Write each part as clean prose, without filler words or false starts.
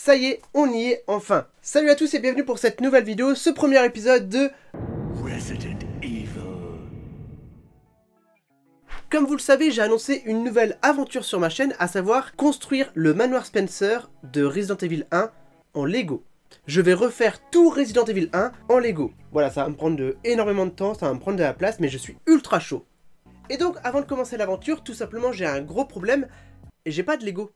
Ça y est, on y est enfin. Salut à tous et bienvenue pour cette nouvelle vidéo, ce premier épisode de Resident Evil. Comme vous le savez, j'ai annoncé une nouvelle aventure sur ma chaîne, à savoir construire le manoir Spencer de Resident Evil 1 en Lego. Je vais refaire tout Resident Evil 1 en Lego. Voilà, ça va me prendre énormément de temps, ça va me prendre de la place, mais je suis ultra chaud. Et donc, avant de commencer l'aventure, tout simplement, j'ai un gros problème, et j'ai pas de Lego.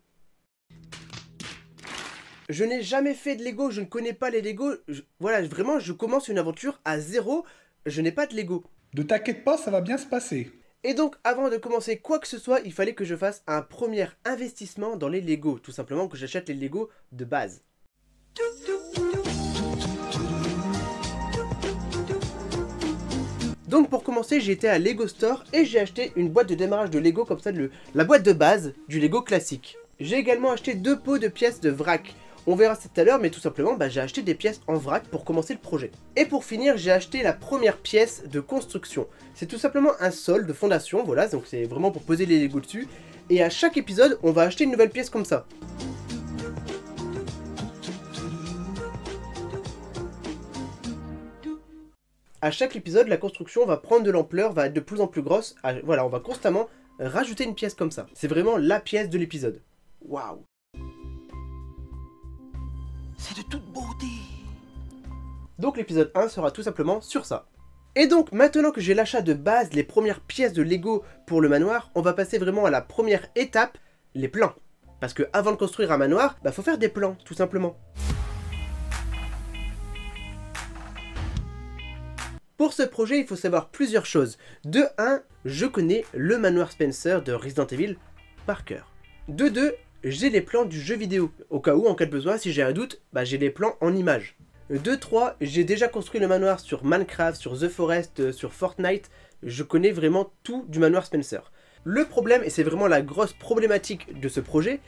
Je n'ai jamais fait de Lego, je ne connais pas les Lego. Voilà, vraiment, je commence une aventure à zéro, je n'ai pas de Lego. Ne t'inquiète pas, ça va bien se passer. Et donc, avant de commencer quoi que ce soit, il fallait que je fasse un premier investissement dans les Lego. Tout simplement que j'achète les Lego de base. Donc pour commencer, j'ai été à Lego Store et j'ai acheté une boîte de démarrage de Lego comme ça, la boîte de base du Lego classique. J'ai également acheté 2 pots de pièces de vrac. On verra ça tout à l'heure, mais tout simplement, j'ai acheté des pièces en vrac pour commencer le projet. Et pour finir, j'ai acheté la première pièce de construction. C'est tout simplement un sol de fondation, voilà, donc c'est vraiment pour poser les Lego dessus. Et à chaque épisode, on va acheter une nouvelle pièce comme ça. À chaque épisode, la construction va prendre de l'ampleur, va être de plus en plus grosse. Voilà, on va constamment rajouter une pièce comme ça. C'est vraiment la pièce de l'épisode. Waouh! C'est de toute beauté! Donc l'épisode 1 sera tout simplement sur ça. Et donc, maintenant que j'ai l'achat de base, les premières pièces de Lego pour le manoir, on va passer vraiment à la première étape, les plans. Parce que avant de construire un manoir, faut faire des plans, tout simplement. Pour ce projet, il faut savoir plusieurs choses. De 1, je connais le manoir Spencer de Resident Evil par cœur. De 2, j'ai les plans du jeu vidéo. Au cas où, en cas de besoin, si j'ai un doute, j'ai les plans en images. De 3, j'ai déjà construit le manoir sur Minecraft, sur The Forest, sur Fortnite. Je connais vraiment tout du manoir Spencer. Le problème, et c'est vraiment la grosse problématique de ce projet,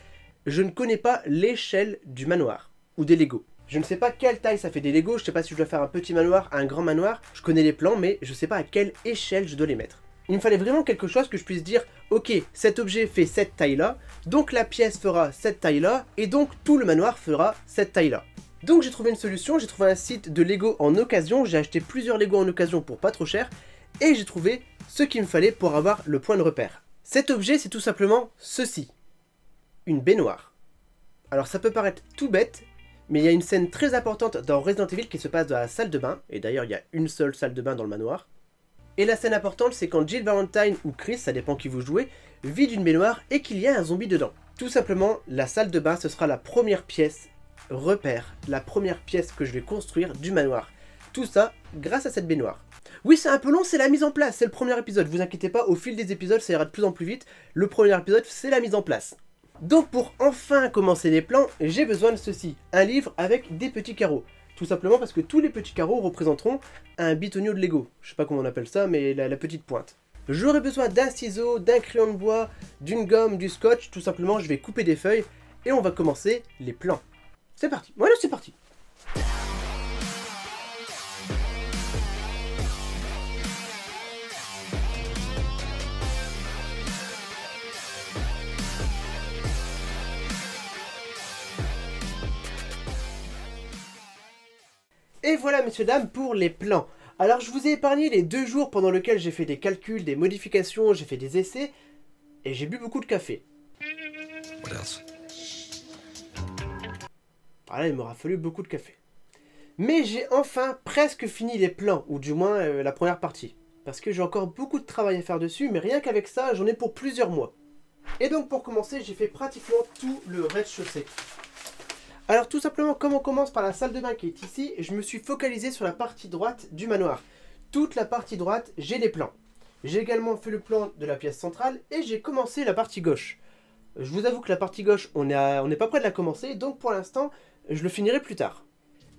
je ne connais pas l'échelle du manoir, ou des Lego. Je ne sais pas quelle taille ça fait des Lego, je ne sais pas si je dois faire un petit manoir, un grand manoir. Je connais les plans, mais je ne sais pas à quelle échelle je dois les mettre. Il me fallait vraiment quelque chose que je puisse dire, ok, cet objet fait cette taille-là, donc la pièce fera cette taille-là, et donc tout le manoir fera cette taille-là. Donc j'ai trouvé une solution, j'ai trouvé un site de Lego en occasion, j'ai acheté plusieurs Lego en occasion pour pas trop cher, et j'ai trouvé ce qu'il me fallait pour avoir le point de repère. Cet objet, c'est tout simplement ceci. Une baignoire. Alors ça peut paraître tout bête, mais il y a une scène très importante dans Resident Evil qui se passe dans la salle de bain, et d'ailleurs il y a une seule salle de bain dans le manoir. Et la scène importante, c'est quand Jill Valentine ou Chris, ça dépend qui vous jouez, vide une baignoire et qu'il y a un zombie dedans. Tout simplement, la salle de bain, ce sera la première pièce repère, la première pièce que je vais construire du manoir. Tout ça grâce à cette baignoire. Oui, c'est un peu long, c'est la mise en place, c'est le premier épisode, vous inquiétez pas, au fil des épisodes, ça ira de plus en plus vite. Le premier épisode, c'est la mise en place. Donc pour enfin commencer les plans, j'ai besoin de ceci, un livre avec des petits carreaux. Tout simplement parce que tous les petits carreaux représenteront un bitonio de Lego. Je sais pas comment on appelle ça, mais la petite pointe. J'aurai besoin d'un ciseau, d'un crayon de bois, d'une gomme, du scotch. Tout simplement, je vais couper des feuilles et on va commencer les plans. C'est parti, voilà, c'est parti. Et voilà messieurs dames pour les plans. Alors je vous ai épargné les 2 jours pendant lesquels j'ai fait des calculs, des modifications, j'ai fait des essais, et j'ai bu beaucoup de café. Voilà, il m'aura fallu beaucoup de café. Mais j'ai enfin presque fini les plans, ou du moins la première partie. Parce que j'ai encore beaucoup de travail à faire dessus, mais rien qu'avec ça, j'en ai pour plusieurs mois. Et donc pour commencer, j'ai fait pratiquement tout le rez-de-chaussée. Alors tout simplement, comme on commence par la salle de bain qui est ici, je me suis focalisé sur la partie droite du manoir. Toute la partie droite, j'ai les plans. J'ai également fait le plan de la pièce centrale et j'ai commencé la partie gauche. Je vous avoue que la partie gauche, on n'est pas près de la commencer, donc pour l'instant, je le finirai plus tard.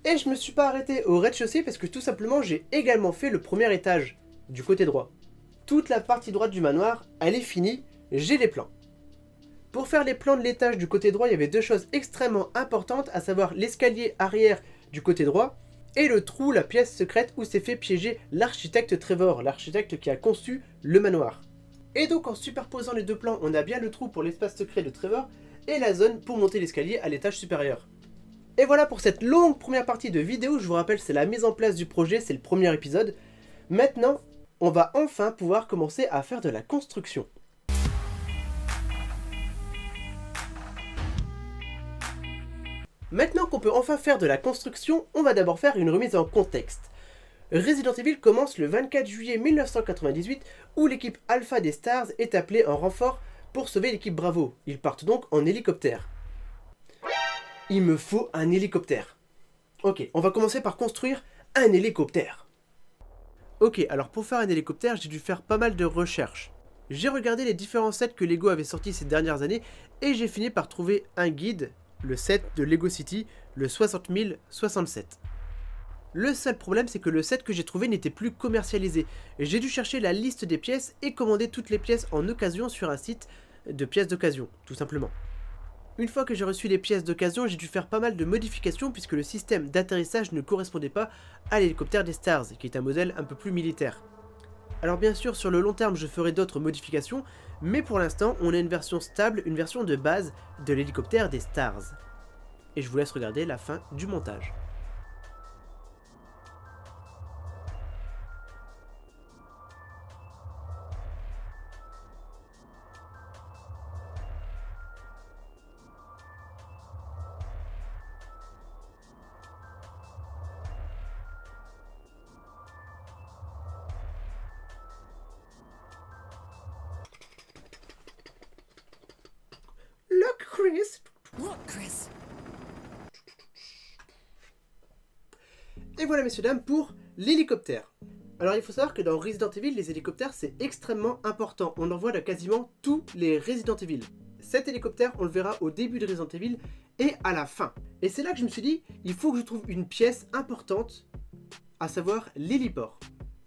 Et je me suis pas arrêté au rez-de-chaussée parce que tout simplement, j'ai également fait le premier étage, du côté droit. Toute la partie droite du manoir, elle est finie, j'ai les plans. Pour faire les plans de l'étage du côté droit, il y avait 2 choses extrêmement importantes, à savoir l'escalier arrière du côté droit et le trou, la pièce secrète où s'est fait piéger l'architecte Trevor, l'architecte qui a conçu le manoir. Et donc en superposant les 2 plans, on a bien le trou pour l'espace secret de Trevor et la zone pour monter l'escalier à l'étage supérieur. Et voilà pour cette longue première partie de vidéo. Je vous rappelle, c'est la mise en place du projet, c'est le premier épisode. Maintenant, on va enfin pouvoir commencer à faire de la construction. Maintenant qu'on peut enfin faire de la construction, on va d'abord faire une remise en contexte. Resident Evil commence le 24 juillet 1998 où l'équipe Alpha des Stars est appelée en renfort pour sauver l'équipe Bravo. Ils partent donc en hélicoptère. Il me faut un hélicoptère. Ok, on va commencer par construire un hélicoptère. Ok, alors pour faire un hélicoptère, j'ai dû faire pas mal de recherches. J'ai regardé les différents sets que Lego avait sortis ces dernières années et j'ai fini par trouver un guide, le set de Lego City, le 60067. Le seul problème, c'est que le set que j'ai trouvé n'était plus commercialisé. J'ai dû chercher la liste des pièces et commander toutes les pièces en occasion sur un site de pièces d'occasion, tout simplement. Une fois que j'ai reçu les pièces d'occasion, j'ai dû faire pas mal de modifications puisque le système d'atterrissage ne correspondait pas à l'hélicoptère des Stars, qui est un modèle un peu plus militaire. Alors bien sûr, sur le long terme, je ferai d'autres modifications, mais pour l'instant, on a une version stable, une version de base de l'hélicoptère des Stars. Et je vous laisse regarder la fin du montage. Look, Chris! Look, Chris. Et voilà, messieurs, dames, pour l'hélicoptère. Alors, il faut savoir que dans Resident Evil, les hélicoptères, c'est extrêmement important. On en voit dans quasiment tous les Resident Evil. Cet hélicoptère, on le verra au début de Resident Evil et à la fin. Et c'est là que je me suis dit, il faut que je trouve une pièce importante, à savoir l'héliport.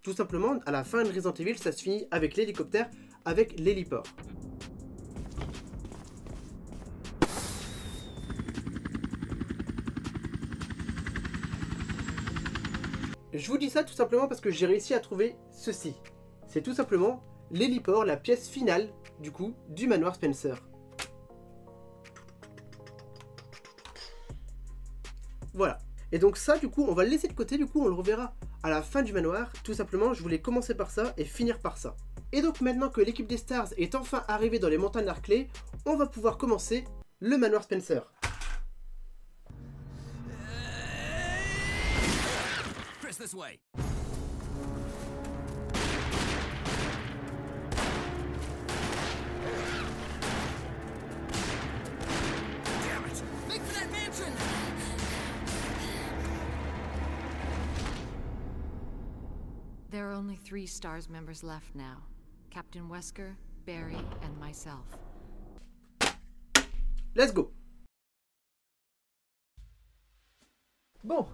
Tout simplement, à la fin de Resident Evil, ça se finit avec l'hélicoptère, avec l'héliport. Je vous dis ça tout simplement parce que j'ai réussi à trouver ceci. C'est tout simplement l'héliport, la pièce finale, du coup, du manoir Spencer. Voilà. Et donc ça, du coup, on va le laisser de côté, du coup, on le reverra à la fin du manoir. Tout simplement, je voulais commencer par ça et finir par ça. Et donc maintenant que l'équipe des Stars est enfin arrivée dans les montagnes d'Arklay, on va pouvoir commencer le manoir Spencer. This way. Damn it! Make for that mansion! There are only 3 STARS members left now. Captain Wesker, Barry, and myself. Let's go! Bon.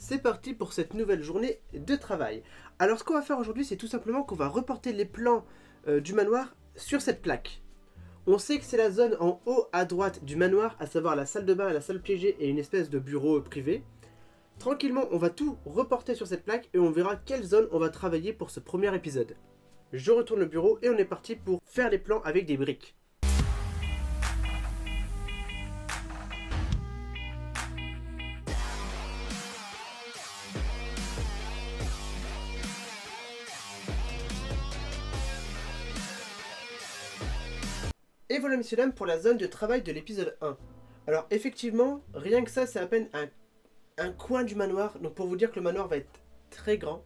C'est parti pour cette nouvelle journée de travail. Alors ce qu'on va faire aujourd'hui, c'est tout simplement qu'on va reporter les plans du manoir sur cette plaque. On sait que c'est la zone en haut à droite du manoir, à savoir la salle de bain, la salle piégée et une espèce de bureau privé. Tranquillement, on va tout reporter sur cette plaque et on verra quelle zone on va travailler pour ce premier épisode. Je retourne le bureau et on est parti pour faire les plans avec des briques. Et voilà, messieurs dames, pour la zone de travail de l'épisode 1. Alors effectivement, rien que ça, c'est à peine un coin du manoir. Donc pour vous dire que le manoir va être très grand.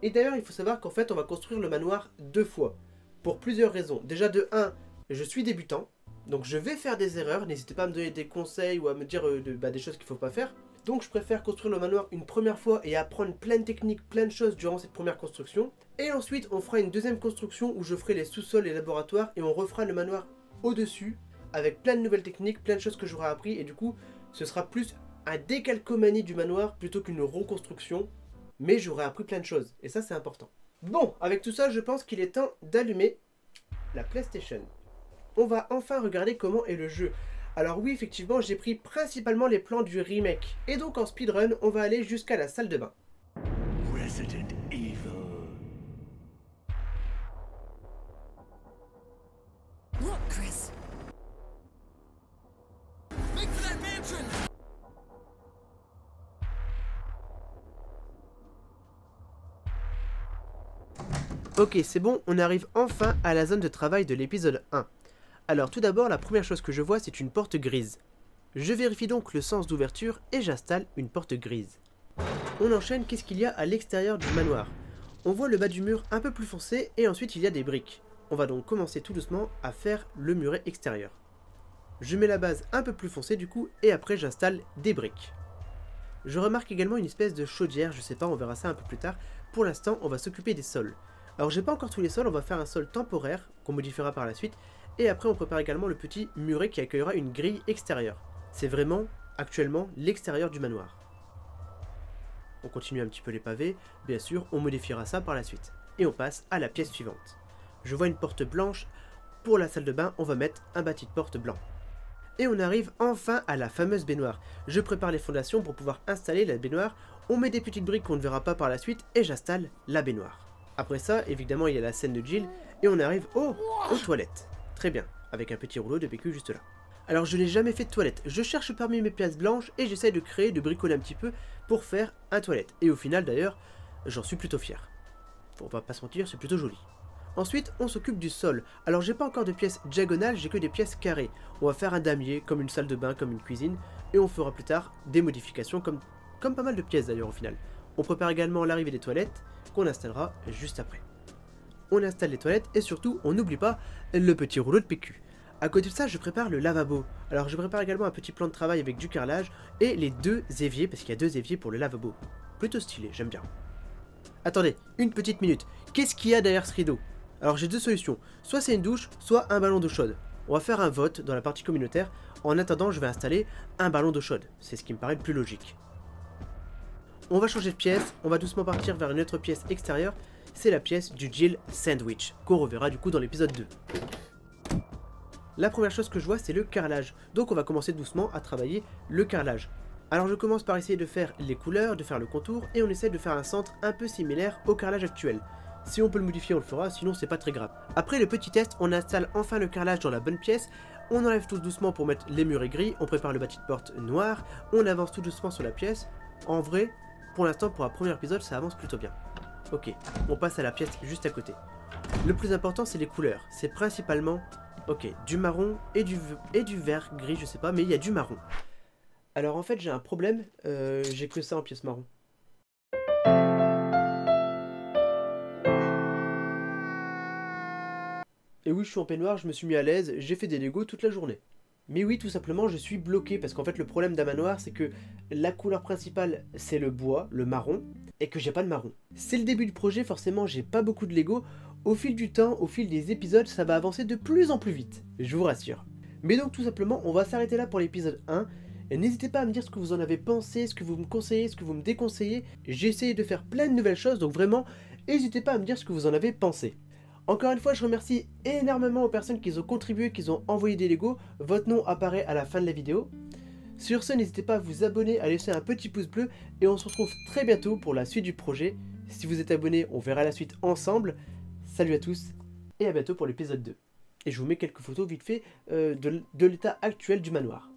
Et d'ailleurs, il faut savoir qu'en fait, on va construire le manoir 2 fois. Pour plusieurs raisons. Déjà de 1, je suis débutant. Donc je vais faire des erreurs. N'hésitez pas à me donner des conseils ou à me dire des choses qu'il ne faut pas faire. Donc je préfère construire le manoir une première fois et apprendre plein de techniques, plein de choses durant cette première construction. Et ensuite, on fera une deuxième construction où je ferai les sous-sols et laboratoires et on refera le manoir au-dessus, avec plein de nouvelles techniques, plein de choses que j'aurai appris, et du coup, ce sera plus un décalcomanie du manoir plutôt qu'une reconstruction, mais j'aurai appris plein de choses, et ça c'est important. Bon, avec tout ça, je pense qu'il est temps d'allumer la PlayStation. On va enfin regarder comment est le jeu. Alors oui, effectivement, j'ai pris principalement les plans du remake, et donc en speedrun, on va aller jusqu'à la salle de bain. Resident Evil. Look, Chris. Make for that mansion! Ok, c'est bon, on arrive enfin à la zone de travail de l'épisode 1. Alors tout d'abord, la première chose que je vois, c'est une porte grise. Je vérifie donc le sens d'ouverture et j'installe une porte grise. On enchaîne, qu'est-ce qu'il y a à l'extérieur du manoir? On voit le bas du mur un peu plus foncé et ensuite il y a des briques. On va donc commencer tout doucement à faire le muret extérieur. Je mets la base un peu plus foncée du coup et après j'installe des briques. Je remarque également une espèce de chaudière, je sais pas, on verra ça un peu plus tard. Pour l'instant, on va s'occuper des sols. Alors j'ai pas encore tous les sols, on va faire un sol temporaire qu'on modifiera par la suite. Et après on prépare également le petit muret qui accueillera une grille extérieure. C'est vraiment, actuellement, l'extérieur du manoir. On continue un petit peu les pavés, bien sûr, on modifiera ça par la suite. Et on passe à la pièce suivante. Je vois une porte blanche, pour la salle de bain, on va mettre un bâti de porte blanc. Et on arrive enfin à la fameuse baignoire. Je prépare les fondations pour pouvoir installer la baignoire, on met des petites briques qu'on ne verra pas par la suite et j'installe la baignoire. Après ça, évidemment, il y a la scène de Jill et on arrive aux toilettes. Très bien, avec un petit rouleau de PQ juste là. Alors je n'ai jamais fait de toilette, je cherche parmi mes pièces blanches et j'essaie de créer, de bricoler un petit peu pour faire un toilette. Et au final d'ailleurs, j'en suis plutôt fier. On va pas se mentir, c'est plutôt joli. Ensuite, on s'occupe du sol. Alors j'ai pas encore de pièces diagonales, j'ai que des pièces carrées. On va faire un damier, comme une salle de bain, comme une cuisine, et on fera plus tard des modifications, comme pas mal de pièces d'ailleurs au final. On prépare également l'arrivée des toilettes, qu'on installera juste après. On installe les toilettes, et surtout, on n'oublie pas le petit rouleau de PQ. À côté de ça, je prépare le lavabo. Alors je prépare également un petit plan de travail avec du carrelage, et les 2 éviers, parce qu'il y a 2 éviers pour le lavabo. Plutôt stylé, j'aime bien. Attendez, une petite minute. Qu'est-ce qu'il y a derrière ce rideau? Alors j'ai 2 solutions, soit c'est une douche, soit un ballon d'eau chaude. On va faire un vote dans la partie communautaire, en attendant je vais installer un ballon d'eau chaude, c'est ce qui me paraît le plus logique. On va changer de pièce, on va doucement partir vers une autre pièce extérieure, c'est la pièce du Jill Sandwich, qu'on reverra du coup dans l'épisode 2. La première chose que je vois c'est le carrelage, donc on va commencer doucement à travailler le carrelage. Alors je commence par essayer de faire les couleurs, de faire le contour, et on essaie de faire un centre un peu similaire au carrelage actuel. Si on peut le modifier, on le fera, sinon c'est pas très grave. Après le petit test, on installe enfin le carrelage dans la bonne pièce, on enlève tout doucement pour mettre les murs gris, on prépare le bâti de porte noir, on avance tout doucement sur la pièce. En vrai, pour l'instant, pour un premier épisode, ça avance plutôt bien. Ok, on passe à la pièce juste à côté. Le plus important, c'est les couleurs. C'est principalement, ok, du marron et du vert gris, je sais pas, mais il y a du marron. Alors en fait, j'ai un problème, j'ai que ça en pièce marron. Et oui, je suis en peignoir, je me suis mis à l'aise, j'ai fait des Lego toute la journée. Mais oui, tout simplement, je suis bloqué parce qu'en fait, le problème d'un manoir, c'est que la couleur principale, c'est le bois, le marron, et que j'ai pas de marron. C'est le début du projet, forcément, j'ai pas beaucoup de Lego. Au fil du temps, au fil des épisodes, ça va avancer de plus en plus vite, je vous rassure. Mais donc, tout simplement, on va s'arrêter là pour l'épisode 1. N'hésitez pas à me dire ce que vous en avez pensé, ce que vous me conseillez, ce que vous me déconseillez. J'ai essayé de faire plein de nouvelles choses, donc vraiment, n'hésitez pas à me dire ce que vous en avez pensé. Encore une fois, je remercie énormément aux personnes qui ont contribué, qui ont envoyé des Lego. Votre nom apparaît à la fin de la vidéo. Sur ce, n'hésitez pas à vous abonner, à laisser un petit pouce bleu. Et on se retrouve très bientôt pour la suite du projet. Si vous êtes abonné, on verra la suite ensemble. Salut à tous et à bientôt pour l'épisode 2. Et je vous mets quelques photos vite fait de l'état actuel du manoir.